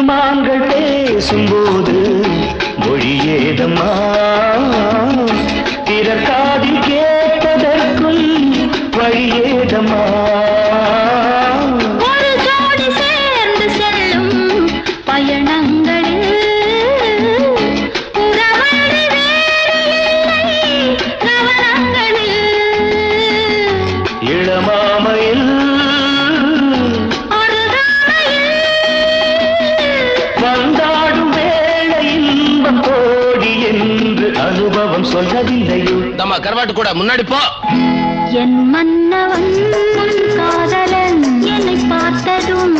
மான்கள் பேசும்போது மொழியேதம்மா பிறர் காதில் கேட்பதற்கும் வழியேதம்மா ஒரு ஜோடி சேர்ந்து செல்லும் பயணங்களில் உறவழி வேறு இல்லை கவனங்களில் இளமாமையில் வந்தாடும் வேளை இன்பம் கோடி என்று அனுபவம் சொல்லவில்லையோ தம்மா கரவாட்டு கூட முன்னாடி போ என் மன்னவன் காதலன் என்னை பார்த்ததும்